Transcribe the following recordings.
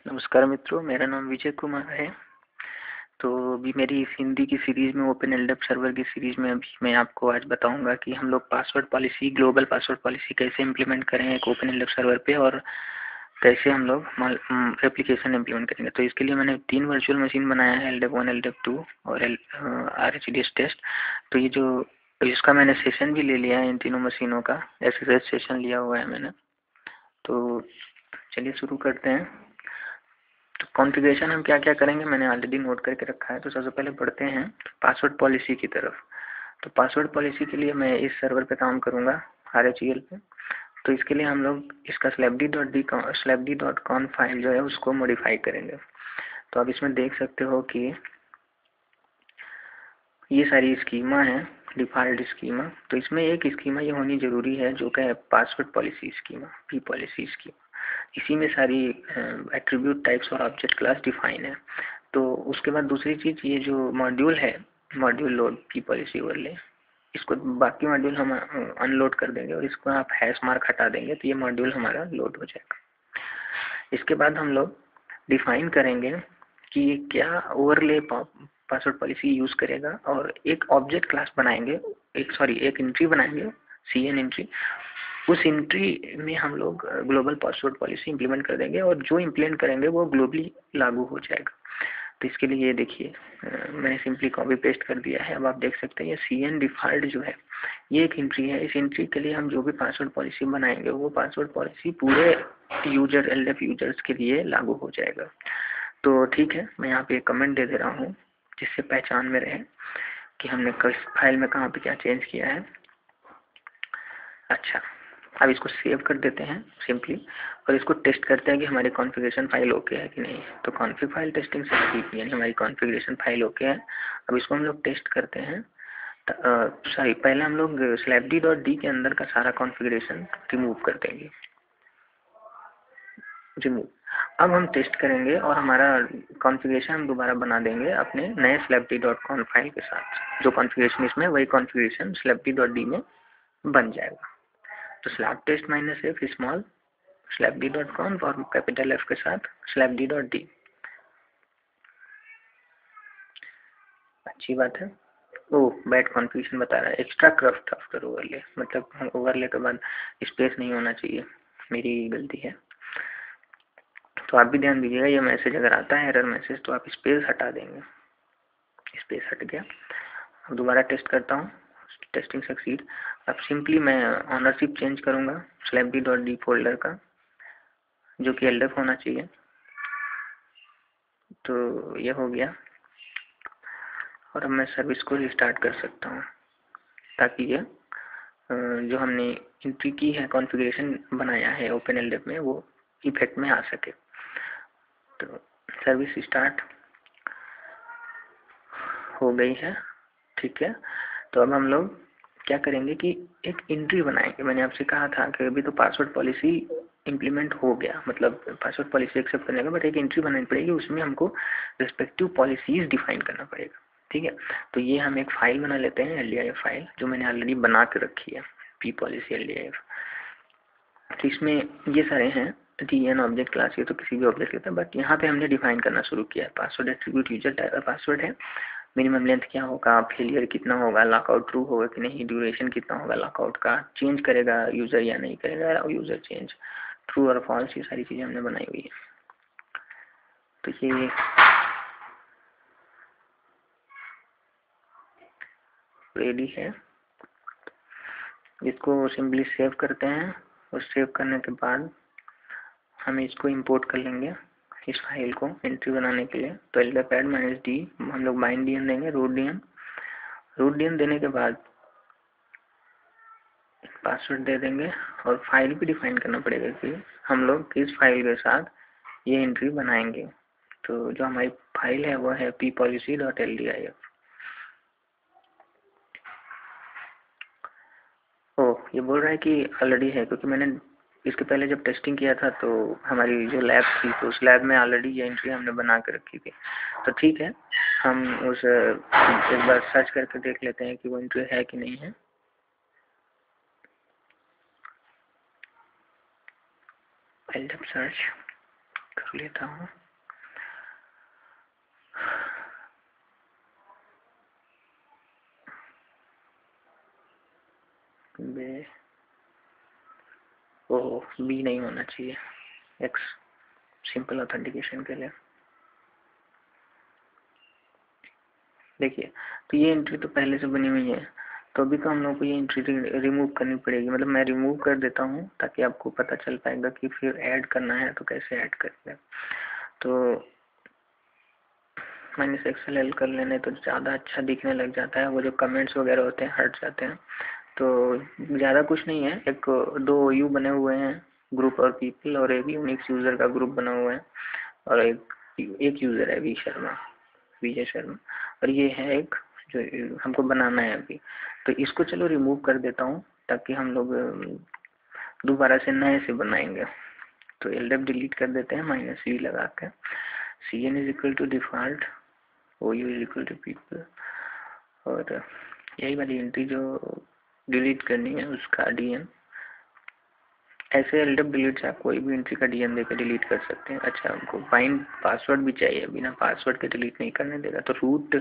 नमस्कार मित्रों, मेरा नाम विजय कुमार है। तो अभी मेरी इस हिंदी की सीरीज में ओपन एलडीएफ सर्वर की सीरीज में अभी मैं आपको आज बताऊंगा कि हम लोग password policy, global password policy कैसे इम्प्लीमेंट करें एक ओपन एलडीएफ सर्वर पे, और कैसे हम लोग एप्लीकेशन इम्प्लीमेंट करेंगे। तो इसके लिए मैंने 3 वर्चुअल मशीन बनाया है, LDAP1, LDAP2 और RHDS टेस्ट। तो ये जो इसका मैंने सेशन भी ले लिया है, इन तीनों मशीनों का SSH सेशन लिया हुआ है मैंने। तो चलिए शुरू करते हैं। तो कॉन्फ़िगरेशन हम क्या क्या करेंगे मैंने ऑलरेडी नोट करके रखा है। तो सबसे पहले बढ़ते हैं पासवर्ड पॉलिसी की तरफ। तो पासवर्ड पॉलिसी के लिए मैं इस सर्वर पे काम करूँगा, RHEL पे। तो इसके लिए हम लोग इसका slabd.conf फाइल जो है उसको मॉडिफाई करेंगे। तो आप इसमें देख सकते हो कि ये सारी स्कीमा है, डिफ़ॉल्ट स्कीमा। तो इसमें एक स्कीमा ये होनी ज़रूरी है जो कि password policy schema, P policy schema. इसी में सारी एट्रीब्यूट टाइप्स और ऑब्जेक्ट क्लास डिफाइन है। तो उसके बाद दूसरी चीज़, ये जो मॉड्यूल है, module load P policy overlay, इसको बाकी मॉड्यूल हम अनलोड कर देंगे और इसको आप हैश मार्क हटा देंगे तो ये मॉड्यूल हमारा लोड हो जाएगा। इसके बाद हम लोग डिफाइन करेंगे कि ये क्या ओवरले पासवर्ड पॉलिसी यूज़ करेगा, और एक ऑब्जेक्ट क्लास बनाएंगे, एक एंट्री बनाएंगे, CN एंट्री। उस एंट्री में हम लोग ग्लोबल पासवर्ड पॉलिसी इंप्लीमेंट कर देंगे, और जो इंप्लीमेंट करेंगे वो ग्लोबली लागू हो जाएगा। तो इसके लिए ये देखिए, मैंने सिंपली कॉपी पेस्ट कर दिया है। अब आप देख सकते हैं ये CN डिफ़ॉल्ट जो है ये एक एंट्री है। इस एंट्री के लिए हम जो भी पासवर्ड पॉलिसी बनाएंगे वो पासवर्ड पॉलिसी पूरे यूजर LDAP यूजर्स के लिए लागू हो जाएगा। तो ठीक है, मैं यहाँ पे कमेंट दे दे रहा हूँ जिससे पहचान में रहे कि हमने किस फाइल में कहाँ पे क्या चेंज किया है। अच्छा, अब इसको सेव कर देते हैं सिंपली, और इसको टेस्ट करते हैं कि हमारी कॉन्फ़िगरेशन फाइल ओके है कि नहीं। तो कॉन्फ़िग फाइल टेस्टिंग सक्सीड, यानी हमारी कॉन्फ़िगरेशन फाइल ओके है। अब इसको हम लोग टेस्ट करते हैं। पहले हम लोग slabd.d के अंदर का सारा कॉन्फ़िगरेशन रिमूव कर देंगे। रिमूव। अब हम टेस्ट करेंगे और हमारा कॉन्फ़िगरेशन हम दोबारा बना देंगे अपने नए slabd.conf फाइल के साथ। जो कॉन्फ़िगरेशन इसमें वही कॉन्फ़िगरेशन slabd.d में बन जाएगा। तो slab test -f small slabd.conf और कैपिटल F के साथ slabd.d। अच्छी बात है। ओह, बैड कॉन्फ़िगरेशन बता रहा है, एक्स्ट्रा क्रफ्ट आफ्टर ओवरले, मतलब ओवरले के बाद स्पेस नहीं होना चाहिए, मेरी गलती है। तो आप भी ध्यान दीजिएगा, ये मैसेज अगर आता है एरर मैसेज तो आप स्पेस हटा देंगे। स्पेस हट गया। अब दोबारा टेस्ट करता हूँ, टेस्टिंग सक्सीड। अब सिंपली मैं ऑनरशिप चेंज करूँगा slabd.d फोल्डर का, जो कि LDAP होना चाहिए। तो ये हो गया, और अब मैं सर्विस को रिस्टार्ट कर सकता हूँ ताकि ये जो हमने एंट्री की है, कॉन्फ़िगरेशन बनाया है ओपन LDAP में, वो इफेक्ट में आ सके। तो सर्विस स्टार्ट हो गई है, ठीक है। तो अब हम लोग क्या करेंगे कि एक एंट्री बनाएंगे। मैंने आपसे कहा था कि अभी तो पासवर्ड पॉलिसी इम्प्लीमेंट हो गया, मतलब पासवर्ड पॉलिसी एक्सेप्ट करने का, बट एक एंट्री बनानी पड़ेगी, उसमें हमको रिस्पेक्टिव पॉलिसीज डिफाइन करना पड़ेगा, ठीक है। तो ये हम एक फाइल बना लेते हैं, LDIF फाइल, जो मैंने ऑलरेडी बना के रखी है, पी पॉलिसी LDIF। तो इसमें ये सारे हैं TN ऑब्जेक्ट क्लास, ये तो किसी भी ऑब्जेक्ट लेता है, बट यहाँ पे हमने डिफाइन करना शुरू किया है। पासवर्ड एट्रीब्यूट यूजर टाइप का पासवर्ड है, मिनिमम लेंथ क्या होगा, फेलियर कितना होगा, लॉकआउट ट्रू होगा कि नहीं, ड्यूरेशन कितना होगा लॉकआउट का, चेंज करेगा यूजर या नहीं करेगा यूजर चेंज, ट्रू और फॉल्स, ये सारी चीज़ें हमने बनाई हुई है। तो ये रेडी है। इसको सिंपली सेव करते हैं, और सेव करने के बाद हम इसको इंपोर्ट कर लेंगे, इस फाइल को एंट्री बनाने के लिए। तो LDAP add -d हम लोग बाइंड DN देंगे, रूट DN देने के बाद पासवर्ड दे देंगे, और फाइल भी डिफाइन करना पड़ेगा कि हम लोग किस फाइल के साथ ये एंट्री बनाएंगे। तो जो हमारी फाइल है वो है ppolicy.ldif। ओह, ये बोल रहा है कि ऑलरेडी है, क्योंकि मैंने इसके पहले जब टेस्टिंग किया था तो हमारी जो लैब थी, तो उस लैब में ऑलरेडी ये एंट्री हमने बना के रखी थी। तो ठीक है, हम उस एक बार सर्च करके देख लेते हैं कि वो एंट्री है कि नहीं है। LDAP सर्च कर लेता हूँ। ओह बी नहीं होना चाहिए, एक्स सिंपल ऑथेंटिकेशन के लिए। देखिए तो ये एंट्री तो पहले से बनी हुई है, तो अभी तो हम लोग को ये एंट्री रिमूव करनी पड़ेगी। मतलब मैं रिमूव कर देता हूँ ताकि आपको पता चल पाएगा कि फिर ऐड करना है तो कैसे ऐड करेंगे। तो -XLL कर लेने तो ज़्यादा अच्छा दिखने लग जाता है, वो जो कमेंट्स वगैरह होते हैं हट जाते हैं। तो ज़्यादा कुछ नहीं है, एक दो यू बने हुए हैं, ग्रुप और पीपल, और एक यूनिक्स यूज़र का ग्रुप बना हुआ है, और एक यूज़र है विजय शर्मा, और ये है एक जो हमको बनाना है अभी। तो इसको चलो रिमूव कर देता हूँ ताकि हम लोग दोबारा से नए से बनाएंगे। तो LDAP डिलीट कर देते हैं -v लगा के, cn is equal to default, ou is equal to people, और यही वाली एंट्री जो डिलीट करनी है उसका dn। ऐसे LDAP डिलीट से आप कोई भी एंट्री का dn देकर डिलीट कर सकते हैं। अच्छा हमको फाइंड पासवर्ड भी चाहिए, बिना पासवर्ड के डिलीट नहीं करने देगा, तो रूट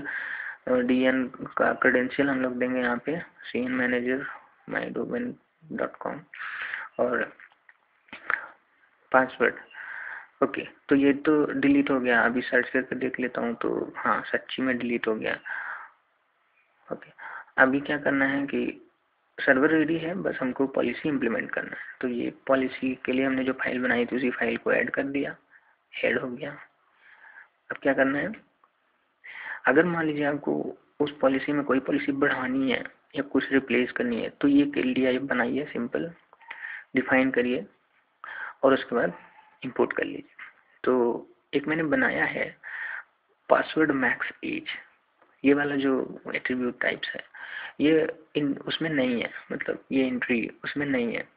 dn का क्रेडेंशियल हम लोग देंगे यहाँ पे cn मैनेजर mydomain.com और पासवर्ड। ओके तो ये तो डिलीट हो गया, अभी सर्च करके देख लेता हूँ तो हाँ सच्ची में डिलीट हो गया। ओके अभी क्या करना है कि सर्वर रेडी है, बस हमको पॉलिसी इम्प्लीमेंट करना है। तो ये पॉलिसी के लिए हमने जो फाइल बनाई थी उसी फाइल को ऐड कर दिया, ऐड हो गया। अब क्या करना है, अगर मान लीजिए आपको उस पॉलिसी में कोई पॉलिसी बढ़ानी है या कुछ रिप्लेस करनी है तो ये LDI बनाइए, सिंपल डिफाइन करिए और उसके बाद इंपोर्ट कर लीजिए। तो एक मैंने बनाया है पासवर्ड मैक्स एज, ये वाला जो एट्रीब्यूट टाइप्स है ये उसमें नहीं है, मतलब ये एंट्री उसमें नहीं है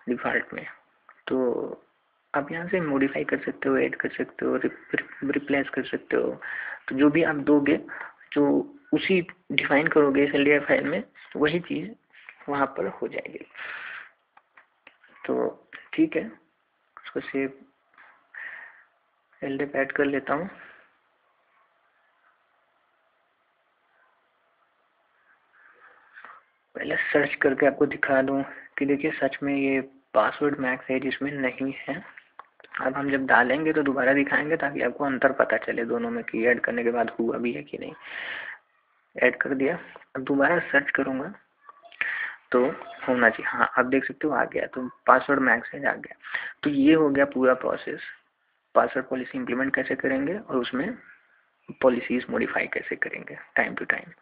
डिफॉल्ट में। तो आप यहाँ से मॉडिफाई कर सकते हो, ऐड कर सकते हो, रिप्लेस कर सकते हो। तो जो भी आप दोगे, जो उसी डिफाइन करोगे इस LDI फाइल में, वही चीज़ वहाँ पर हो जाएगी। तो ठीक है, उसको सेव LDAP ऐड कर लेता हूँ। पहले सर्च करके आपको दिखा दूँ कि देखिए सच में ये पासवर्ड मैक्स है जिसमें नहीं है। अब हम जब डालेंगे तो दोबारा दिखाएंगे ताकि आपको अंतर पता चले दोनों में कि ऐड करने के बाद हुआ भी है कि नहीं। ऐड कर दिया, अब दोबारा सर्च करूँगा तो होना चाहिए, हाँ आप देख सकते हो आ गया, तो पासवर्ड मैक्स है आ गया। तो ये हो गया पूरा प्रोसेस, पासवर्ड पॉलिसी इम्प्लीमेंट कैसे करेंगे और उसमें पॉलिसीज मॉडिफाई कैसे करेंगे time to time.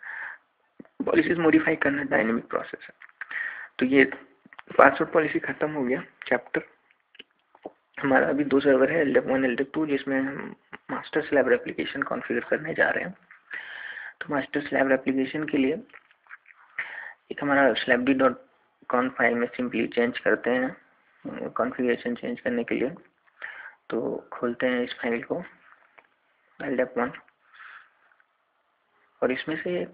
Policies modify करना डायनेमिक प्रोसेस है। तो ये पासवर्ड पॉलिसी खत्म हो गया चैप्टर। हमारा अभी दो सर्वर है, LDAP 1 LDAP 2, जिसमें हम मास्टर स्लैब एप्लीकेशन कॉन्फ़िगर करने जा रहे हैं। तो मास्टर स्लैब एप्लीकेशन के लिए एक हमारा slabd.conf फाइल में सिंपली चेंज करते हैं कॉन्फ़िगरेशन चेंज करने के लिए। तो खोलते हैं इस फाइल को LDAP 1, और इसमें से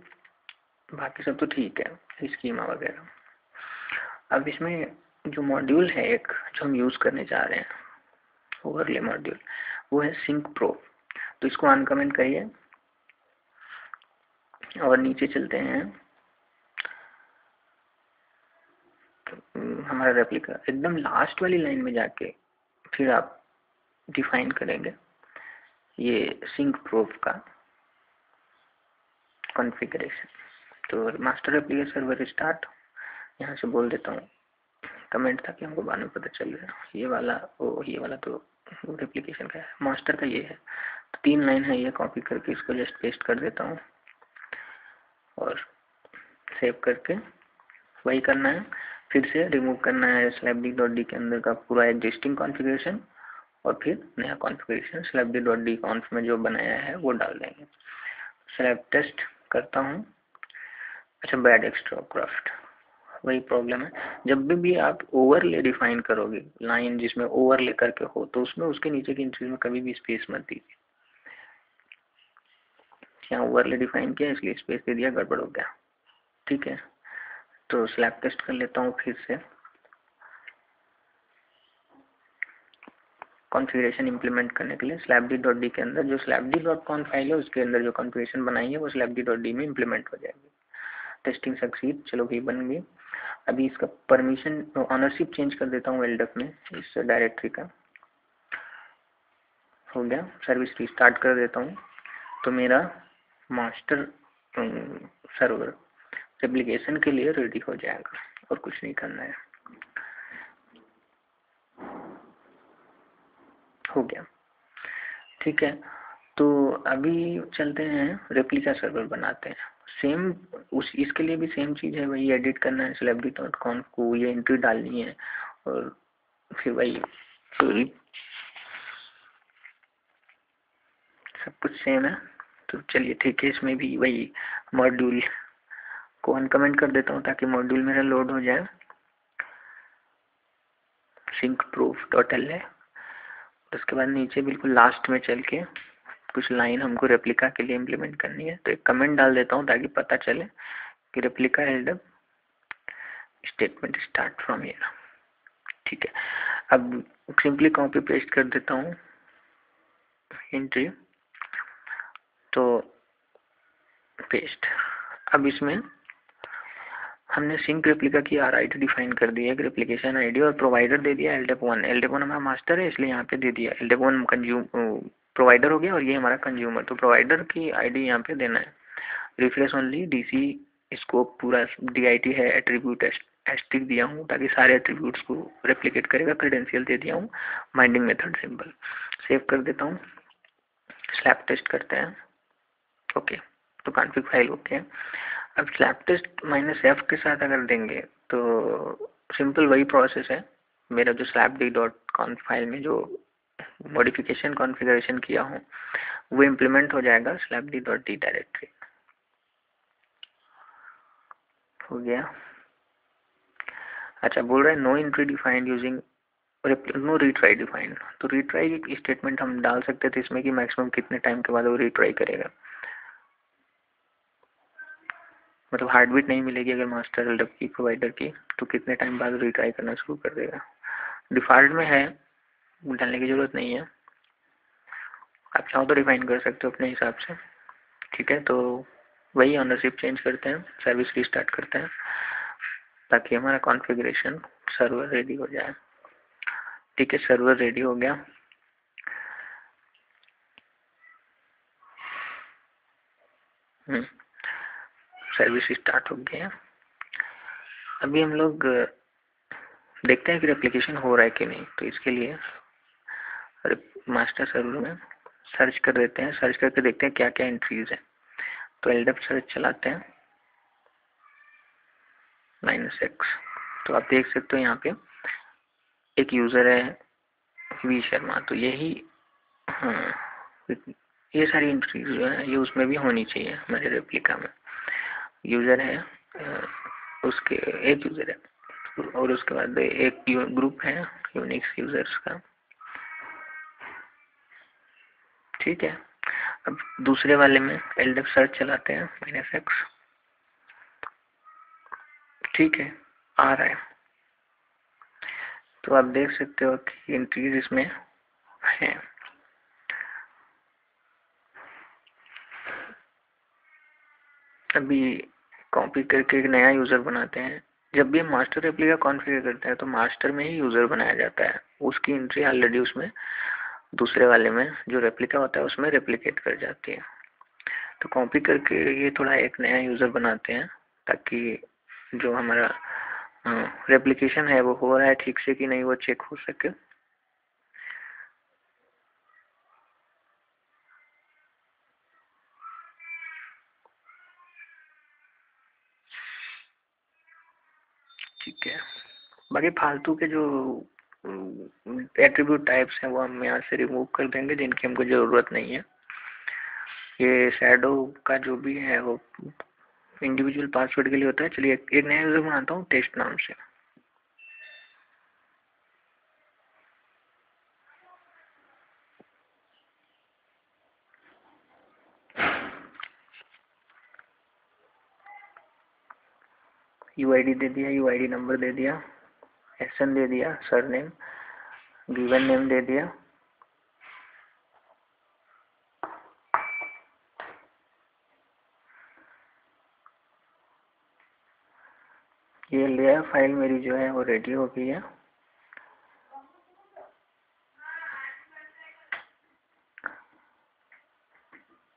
बाकी सब तो ठीक है, स्कीमा वगैरह। अब इसमें जो मॉड्यूल है एक जो हम यूज़ करने जा रहे हैं ओवरले मॉड्यूल, वो है सिंक प्रो। तो इसको अनकमेंट करिए और नीचे चलते हैं। हमारा रेप्लिका एकदम लास्ट वाली लाइन में जाके फिर आप डिफाइन करेंगे ये सिंक प्रो का कॉन्फ़िगरेशन। तो मास्टर एप्लीकेशन सर्वर स्टार्ट, यहाँ से बोल देता हूँ कमेंट ताकि हमको बाद में पता चल जाए। ये वाला ये वाला तो एप्लीकेशन का है, मास्टर का ये है। तो 3 लाइन है, ये कॉपी करके इसको जस्ट पेस्ट कर देता हूँ और सेव करके वही करना है। फिर से रिमूव करना है slabd.d के अंदर का पूरा एग्जिस्टिंग कॉन्फ़िगरेशन और फिर नया कॉन्फ़िगरेशन slabd.d कॉन्फ में जो बनाया है वो डाल देंगे। स्लैब टेस्ट करता हूँ। अच्छा बैड एक्स्ट्राक्राफ्ट, वही प्रॉब्लम है, जब भी आप ओवरले डिफाइन करोगे लाइन जिसमें ओवरले करके हो तो उसमें उसके नीचे की एंट्री में कभी भी स्पेस मत दीजिए। यहाँ ओवरले डिफाइन किया इसलिए स्पेस दे दिया, गड़बड़ हो गया। ठीक है, तो स्लैब टेस्ट कर लेता हूँ फिर से। कॉन्फ़िगरेशन इंप्लीमेंट करने के लिए slabd.d के अंदर जो slabd.conf फाइल है उसके अंदर जो कॉन्फ़िगरेशन बनाई है वो slabd.d में इंप्लीमेंट हो जाएगी। टेस्टिंग सक्सीड, चलो भाई बन गई। अभी इसका परमिशन ऑनरशिप चेंज कर देता हूँ LDAP में, इस डायरेक्टरी का हो गया। सर्विस रिस्टार्ट कर देता हूँ तो मेरा मास्टर सर्वर एप्लीकेशन के लिए रेडी हो जाएगा और कुछ नहीं करना है। हो गया, ठीक है। तो अभी चलते हैं रेप्लिका सर्वर बनाते हैं। सेम इसके लिए भी सेम चीज़ है, वही एडिट करना है celebrity.conf को, ये एंट्री डालनी है और फिर वही सब कुछ सेम है। तो चलिए ठीक है, इसमें भी वही मॉड्यूल को अनकमेंट कर देता हूँ ताकि मॉड्यूल मेरा लोड हो जाए। syncproof.l है, उसके बाद नीचे बिल्कुल लास्ट में चल के कुछ लाइन हमको रेप्लिका के लिए इम्प्लीमेंट करनी है, तो एक कमेंट डाल देता हूँ ताकि पता चले कि replica LDAP statement start from here. ठीक है, अब सिंपली कॉपी पेस्ट कर देता हूँ एंट्री, तो पेस्ट। अब इसमें हमने सिंक रेप्लिका की RID डिफाइन कर दी है, रेप्लिकेशन ID और प्रोवाइडर दे दिया LDAP1। LDAP1 हमारा मास्टर है इसलिए यहाँ पे दे दिया। LDAP1 प्रोवाइडर हो गया और ये हमारा कंज्यूमर, तो प्रोवाइडर की ID यहाँ पे देना है। रिफ्रेश ओनली DC स्कोप पूरा DIT है, एट्रीब्यूट एस्ट्रिक दिया हूँ ताकि सारे एट्रीब्यूट्स को रेप्लिकेट करेगा। क्रेडेंशियल दे दिया हूँ, बाइंडिंग मेथड सिंपल। सेव कर देता हूँ, स्लैब टेस्ट करते हैं। ओके, तो कॉन्फ़िग फाइल ओके। अब स्लैब टेस्ट -f के साथ अगर देंगे तो सिंपल वही प्रोसेस है। मेरा जो slabd.conf फाइल में जो मॉडिफिकेशन कॉन्फ़िगरेशन किया हूँ वो इम्प्लीमेंट हो जाएगा slabd.d डायरेक्टरी। हो गया। अच्छा, बोल रहा है no entry defined using no retry defined. तो रीट्राई स्टेटमेंट हम डाल सकते थे इसमें कि मैक्सिमम कितने टाइम के बाद वो रीट्राई करेगा, मतलब हार्ट बीट नहीं मिलेगी अगर मास्टर LDAP की प्रोवाइडर की, तो कितने टाइम बाद रिट्राई करना शुरू कर देगा। डिफॉल्ट में है, डालने की जरूरत नहीं है, आप चाहो तो डिफाइन कर सकते हो अपने हिसाब से। ठीक है, तो वही ऑनरशिप चेंज करते हैं, सर्विस रिस्टार्ट करते हैं ताकि हमारा कॉन्फ़िगरेशन सर्वर रेडी हो जाए। ठीक है, सर्वर रेडी हो गया। सर्विस स्टार्ट हो गया। अभी हम लोग देखते हैं कि एप्लीकेशन हो रहा है कि नहीं। तो इसके लिए मास्टर सर्वर में सर्च कर देते हैं, सर्च करके देखते हैं क्या क्या एंट्रीज है। तो LDAP सर्च चलाते हैं -x। तो आप देख सकते हो यहाँ पे एक यूज़र है V शर्मा, तो यही हाँ, ये सारी एंट्रीज जो है ये उसमें भी होनी चाहिए हमारे रेप्लिका में। यूज़र है उसके एक यूज़र है और उसके बाद एक ग्रुप है यूनिक्स यूज़र्स का। ठीक है, अब दूसरे वाले में LDAP सर्च चलाते हैं -x। ठीक है, आ रहा है। तो आप देख सकते हो कि एंट्रीज इसमें है। अभी कॉपी करके एक नया यूज़र बनाते हैं। जब भी हम मास्टर रेप्लिका कॉन्फ़िगर करते हैं तो मास्टर में ही यूज़र बनाया जाता है, उसकी एंट्री ऑलरेडी उसमें दूसरे वाले में जो रेप्लिका होता है उसमें रेप्लिकेट कर जाती है। तो कॉपी करके ये थोड़ा एक नया यूज़र बनाते हैं ताकि जो हमारा रेप्लिकेशन है वो हो रहा है ठीक से कि नहीं वो चेक हो सके। ठीक है, बाकी फालतू के जो एट्रीब्यूट टाइप्स हैं वो हम यहाँ से रिमूव कर देंगे जिनकी हमको ज़रूरत नहीं है। ये शैडो का जो भी है वो इंडिविजुअल पासवर्ड के लिए होता है। चलिए एक नया यूज़र बनाता हूँ टेस्ट नाम से। UID दे दिया, UID नंबर दे दिया, SN दे दिया, सरनेम, गिवन नेम दे दिया, ये लेयर फाइल मेरी जो है वो रेडी हो गई है।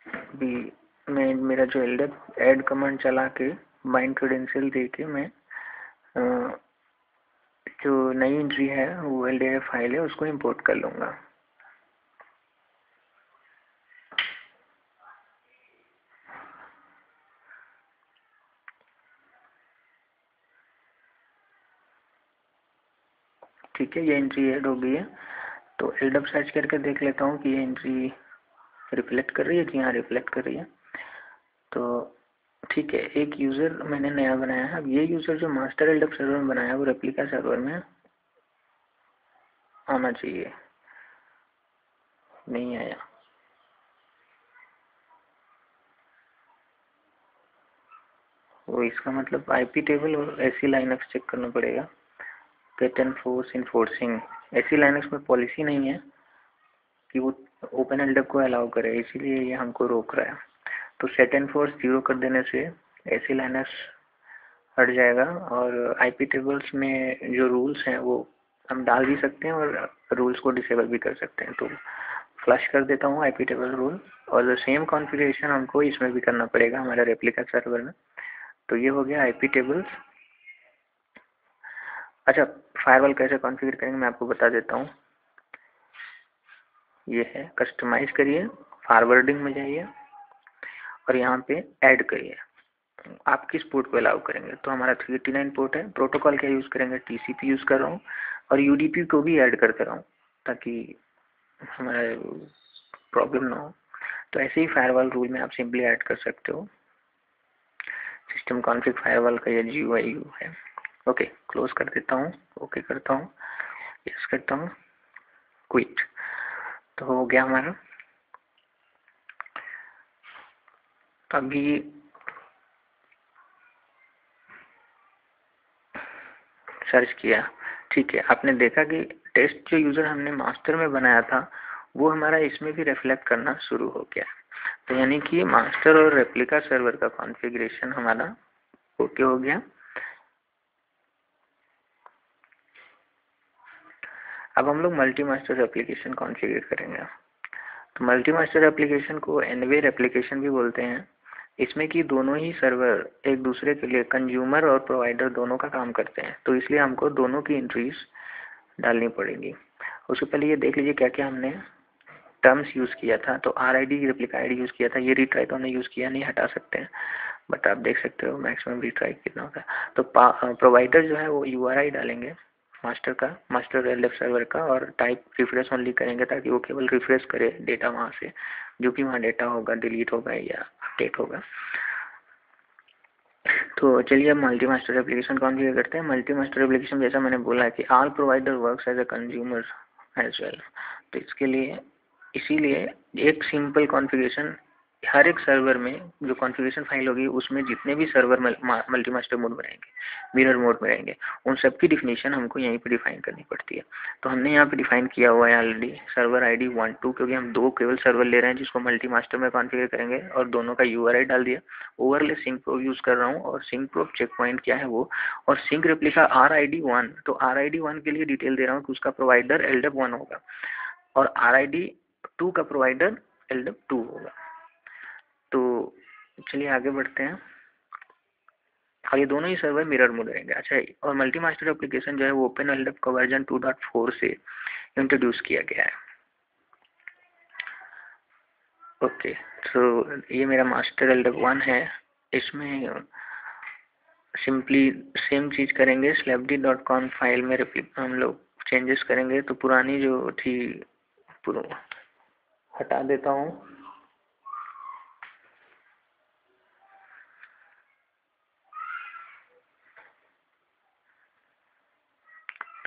अभी मैं मेरा जो एलडेप ऐड कमांड चला के बाइंड क्रेडेंशियल दे के मैं जो नई एंट्री है वो एलडीएफ फाइल है उसको इंपोर्ट कर लूँगा। ठीक है, ये एंट्री ऐड हो गई है। तो एलडब सर्च करके देख लेता हूँ कि ये एंट्री रिफ्लेक्ट कर रही है। जी हाँ, रिफ्लेक्ट कर रही है। तो ठीक है, एक यूज़र मैंने नया बनाया है। अब ये यूज़र जो मास्टर एलडब सर्वर में बनाया है वो रेप्लिका सर्वर में आना चाहिए, नहीं आया। वो इसका मतलब आईपी टेबल और एसी लाइनक्स चेक करना पड़ेगा। Pattern force enforcing, AC Linux में पॉलिसी नहीं है कि वो ओपन एलडब को अलाउ करे, इसीलिए ये हमको रोक रहा है। तो सेट एंड फोर्स 0 कर देने से एसी लाइनक्स हट जाएगा और आईपी टेबल्स में जो रूल्स हैं वो हम डाल भी सकते हैं और रूल्स को डिसेबल भी कर सकते हैं। तो फ्लश कर देता हूँ आईपी टेबल रूल, और सेम कॉन्फ़िगरेशन हमको इसमें भी करना पड़ेगा हमारे रेप्लिका सर्वर में। तो ये हो गया आईपी टेबल्स। अच्छा, फायरवॉल कैसे कॉन्फ़िगर करेंगे मैं आपको बता देता हूँ। ये है, कस्टमाइज करिए, फॉरवर्डिंग में जाइए और यहाँ पे ऐड करिए। आप किस पोर्ट को अलाउ करेंगे? तो हमारा 389 पोर्ट है। प्रोटोकॉल क्या यूज़ करेंगे? टीसीपी यूज़ कर रहा हूँ और यूडीपी को भी ऐड करते रहा हूँ ताकि हमारा प्रॉब्लम ना हो। तो ऐसे ही फायरवॉल रूल में आप सिंपली ऐड कर सकते हो। सिस्टम कॉन्फ़िग फायरवॉल का ये GUI है। ओके, क्लोज कर देता हूँ, ओके करता हूँ, यस करता हूँ, क्विट। तो हो गया हमारा। अभी सर्च किया, ठीक है, आपने देखा कि टेस्ट जो यूज़र हमने मास्टर में बनाया था वो हमारा इसमें भी रिफ्लेक्ट करना शुरू हो गया। तो यानी कि मास्टर और रेप्लिका सर्वर का कॉन्फ़िगरेशन हमारा ओके हो गया। अब हम लोग मल्टी मास्टर एप्लीकेशन कॉन्फ़िगर करेंगे। तो मल्टी मास्टर एप्लीकेशन को एनवेयर एप्लीकेशन भी बोलते हैं। इसमें कि दोनों ही सर्वर एक दूसरे के लिए, कंज्यूमर और प्रोवाइडर दोनों का काम करते हैं, तो इसलिए हमको दोनों की एंट्रीज डालनी पड़ेगी। उससे पहले ये देख लीजिए क्या क्या हमने टर्म्स यूज़ किया था। तो RID रेप्लिका ID यूज़ किया था। ये रिट्राई तो हमने यूज़ किया नहीं, हटा सकते हैं, बट आप देख सकते हो मैक्सिमम रिट्राई कितना होता है। तो प्रोवाइडर जो है वो URI डालेंगे मास्टर का, मास्टर एलडब सर्वर का, और टाइप रिफ्रेश ओनली करेंगे ताकि वो केवल रिफ्रेश करे डेटा वहाँ से, जो कि वहाँ डेटा होगा डिलीट होगा या अपडेट होगा। तो चलिए अब मल्टी मास्टर एप्लीकेशन कॉन्फ़िगर करते हैं। मल्टी मास्टर एप्लीकेशन जैसा मैंने बोला है कि all provider works as a consumer as well. तो इसके लिए, इसीलिए एक सिंपल कॉन्फ़िगरेशन हर एक सर्वर में जो कॉन्फ़िगरेशन फाइल होगी उसमें जितने भी सर्वर मल्टी मास्टर मोड में रहेंगे, मिरर मोड में रहेंगे, उन सब की डिफिनेशन हमको यहीं पे डिफाइन करनी पड़ती है। तो हमने यहाँ पे डिफाइन किया हुआ है ऑलरेडी सर्वर ID 1 2, क्योंकि हम दो केवल सर्वर ले रहे हैं जिसको मल्टी मास्टर में कॉन्फ़िगर करेंगे, और दोनों का URI डाल दिया। ओवरले सिंक प्रोब यूज़ कर रहा हूँ, और सिंक प्रोब चेक पॉइंट क्या है वो, और सिंक रेप्लिका RID 1। तो RID 1 के लिए डिटेल दे रहा हूँ कि उसका प्रोवाइडर एलडब 1 होगा और RID 2 का प्रोवाइडर एलडब 2 होगा। तो चलिए आगे बढ़ते हैं। और ये दोनों ही सर्वर मिरर मोड रहेंगे। अच्छा, और मल्टी मास्टर एप्लीकेशन जो है वो ओपन एलडब का वर्जन 2.4 से इंट्रोड्यूस किया गया है। ओके, तो ये मेरा मास्टर एलडब 1 है। इसमें सिंपली सेम चीज़ करेंगे, slabd.conf फाइल में हम लोग चेंजेस करेंगे। तो पुरानी जो थी पूरा हटा देता हूँ,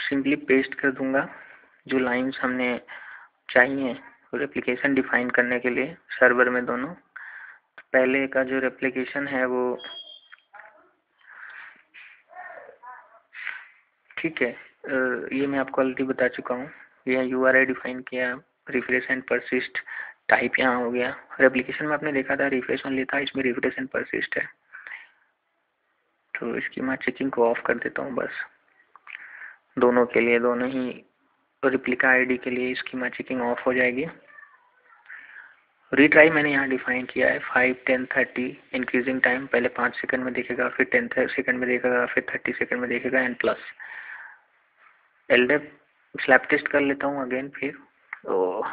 सिंपली पेस्ट कर दूंगा जो लाइंस हमने चाहिए रेप्लिकेशन डिफाइन करने के लिए सर्वर में दोनों। पहले का जो रेप्लिकेशन है वो ठीक है, ये मैं आपको ऑलरेडी बता चुका हूँ। यह URI डिफाइन किया, रिफ्रेश एंड परसिस्ट, टाइप यहाँ हो गया। रेप्लिकेशन में आपने देखा था रिफ्रेश ओनली था, इसमें रिफ्रेश एंड परसिस्ट है। तो स्कीमा चेकिंग को ऑफ कर देता हूँ बस, दोनों के लिए, दोनों ही रिप्लिका आईडी के लिए स्कीमा चेकिंग ऑफ हो जाएगी। रीट्राई मैंने यहाँ डिफाइन किया है 5, 10, 30 इंक्रीजिंग टाइम, पहले 5 सेकंड में देखेगा, फिर 10 सेकंड में देखेगा, फिर 30 सेकंड में देखेगा, and plus LDAP slap test कर लेता हूँ अगेन फिर। तो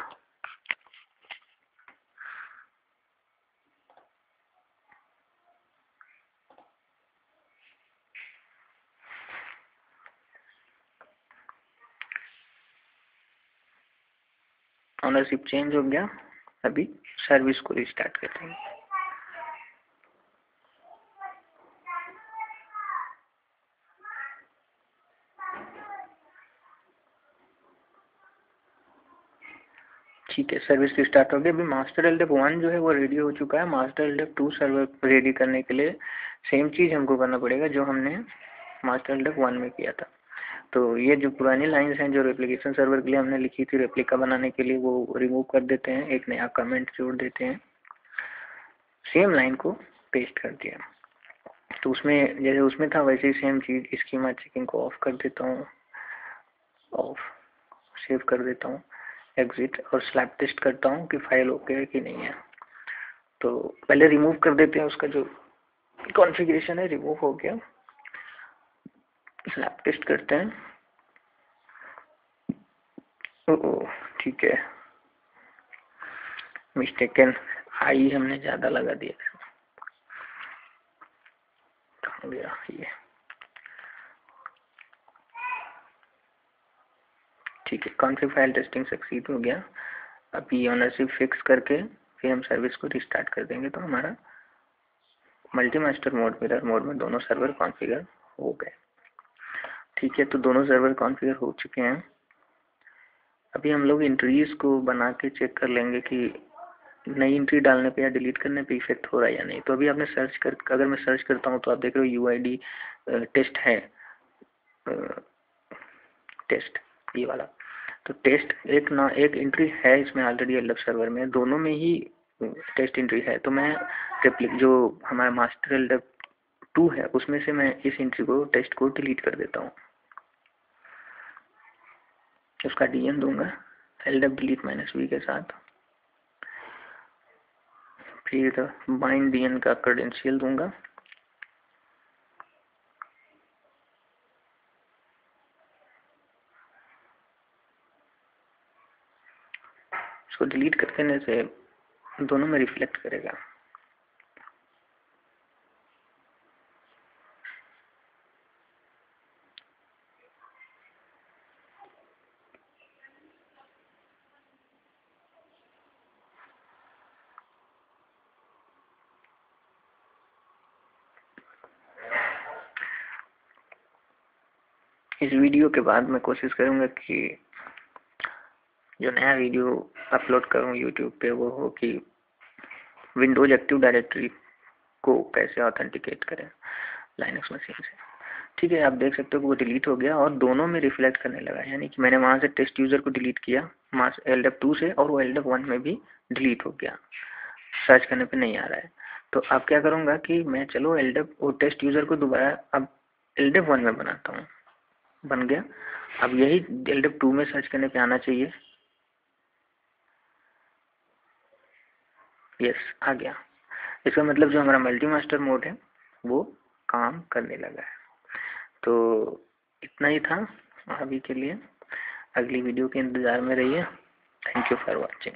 ऑनरशिप चेंज हो गया, अभी सर्विस को रिस्टार्ट करते हैं। ठीक है, सर्विस रिस्टार्ट हो गई। अभी मास्टर एलडेप 1 जो है वो रेडी हो चुका है। मास्टर एलडेप 2 सर्वर रेडी करने के लिए सेम चीज़ हमको करना पड़ेगा जो हमने मास्टर एलडेप 1 में किया था। तो ये जो पुरानी लाइंस हैं जो रेप्लिकेशन सर्वर के लिए हमने लिखी थी रेप्लिका बनाने के लिए, वो रिमूव कर देते हैं, एक नया कमेंट जोड़ देते हैं, सेम लाइन को पेस्ट कर दिया। तो उसमें जैसे उसमें था वैसे ही सेम चीज़ स्कीमा चेकिंग को ऑफ कर देता हूँ, ऑफ सेव कर देता हूँ, एग्जिट, और स्लैप टेस्ट करता हूँ कि फाइल ओके है कि नहीं है। तो पहले रिमूव कर देते हैं, उसका जो कॉन्फ़िगरेशन है रिमूव हो गया, स्लैप टेस्ट करते हैं। ओह ठीक है, मिस्टेकन आई हमने ज़्यादा लगा दिया, कहाँ गया ये। ठीक है, कॉन्फ़िग फाइल टेस्टिंग सक्सीड हो गया। अभी ऑनरशिप फिक्स करके फिर हम सर्विस को रिस्टार्ट कर देंगे तो हमारा multi master mode, mirror mode में दोनों सर्वर कॉन्फ़िगर हो गए। ठीक है, तो दोनों सर्वर कॉन्फ़िगर हो चुके हैं। अभी हम लोग एंट्रीज को बना के चेक कर लेंगे कि नई एंट्री डालने पे या डिलीट करने पे इफेक्ट हो रहा है या नहीं। तो अभी आपने सर्च कर, अगर मैं सर्च करता हूँ तो आप देख रहे हो यूआईडी टेस्ट है, टेस्ट ये वाला। तो टेस्ट एक ना एक एंट्री है इसमें ऑलरेडी एलडेप सर्वर में, दोनों में ही टेस्ट एंट्री है। तो मैं जो हमारा मास्टर एलडेप 2 है उसमें से मैं इस एंट्री को, टेस्ट को डिलीट कर देता हूँ, उसका डीएन दूंगा एलडेप डिलीट -v के साथ, फिर बाइंड डीएन का क्रेडेंशियल दूंगा, इसको डिलीट कर देने से दोनों में रिफ्लेक्ट करेगा। इस वीडियो के बाद मैं कोशिश करूंगा कि जो नया वीडियो अपलोड करूं यूट्यूब पे वो हो कि विंडोज एक्टिव डायरेक्टरी को कैसे ऑथेंटिकेट करें लाइनक्स मशीन से। ठीक है, आप देख सकते हो कि वो डिलीट हो गया और दोनों में रिफ्लेक्ट करने लगा, यानी कि मैंने वहाँ से टेस्ट यूज़र को डिलीट किया मास एलडेप 2 से, और वो एलडेप 1 में भी डिलीट हो गया, सर्च करने पे नहीं आ रहा है। तो अब क्या करूँगा कि मैं चलो एलडेप वो टेस्ट यूज़र को दोबारा अब एलडेप 1 में बनाता हूँ, बन गया। अब यही एलडेप 2 में सर्च करने पे आना चाहिए, यस आ गया। इसका मतलब जो हमारा मल्टी मास्टर मोड है वो काम करने लगा है। तो इतना ही था अभी के लिए, अगली वीडियो के इंतज़ार में रहिए। Thank you for watching.